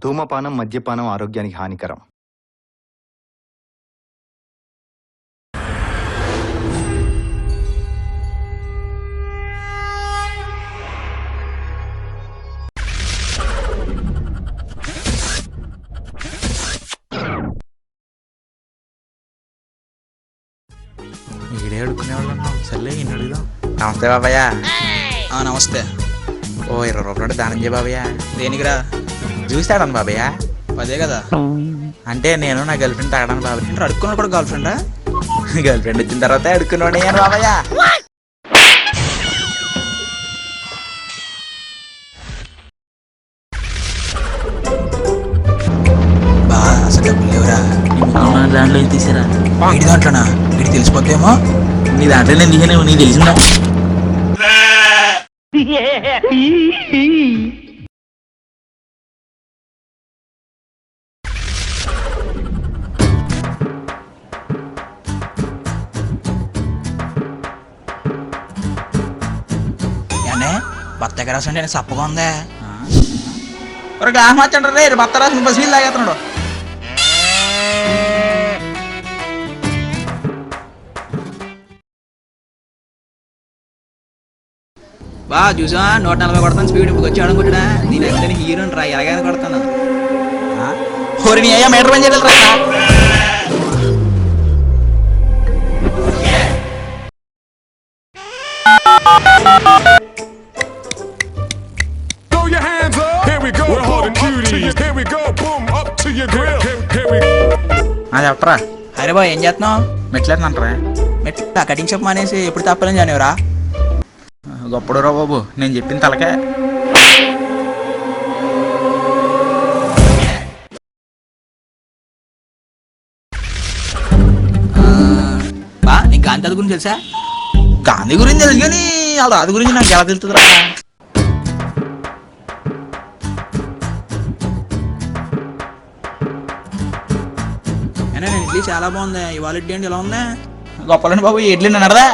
ధూమపానం, మద్యపానం ఆరోగ్యానికి హానికరం. ఈడే అడుక్కునేవాళ్ళన్నా సర్లే ఈయన అడుగుదాం. నమస్తే బాబయ్య. నమస్తే. ఓ 20 రూపాయలు దానం చేయ బాబయ్య. దేనికిరా? చూస్తాడను బాబయ్య. అదే కదా. అంటే నేను నా గర్ల్ ఫ్రెండ్ తాగడానికి బాబయ్య. అంటే అడుక్కున్నాడు కూడా గర్ల్ ఫ్రెండా? గర్ల్ ఫ్రెండ్ వచ్చిన తర్వాత అడుక్కున్నాడు నేను బాబయ్య. బా అసలు డబ్బులు లేవురా. దాంట్లో తీసారా? వీడి దాంట్లోనా? వీడికి తెలిసిపోతేమో. నీ దాంట్లో నేను తీసాను, నీకు తెలిసిందా? ఏనే భర్త ఎక్కడ రాసండి నేను సప్పగా ఉందే. ఒక గ్లాస్ మార్చండి రే, భర్త రాసిన బస్సు తాగేస్తున్నాడు. బా చూసా 140 కొడతాను స్పీడ్. ఇప్పుడు వచ్చి అడుగుంటా నేను ఎంత హీరోని రా, ఎలాగైనా కొడతాను. ఓరి నీ అయ్యా మీటర్ పని చేయగలరా? Throw your hands up. Here we go. We're hard and cuties. Here we go. Boom up to your grill. Here we go. చెప్పరా. అరే బా ఏం చేస్తున్నావు? మెట్లేదంటారా? మెట్ల కటింగ్ షాప్ మానేసి ఎప్పుడు తప్పలేని జానేవరా? గొప్పడు రా బాబు, నేను చెప్పిన తలకే. బా నీకు గాంధీ గురించి తెలుసా? గాంధీ గురించి తెలుసు కానీ వాళ్ళ రాదు గురించి నాకు ఎలా తెలుస్తుందిరా? అయినా నేను ఇడ్లీ చాలా బాగుంది. ఇవాళ ఇడ్లీ అంటే ఇలా ఉందా? గొప్పలండి బాబు, ఎడ్లు నడదా?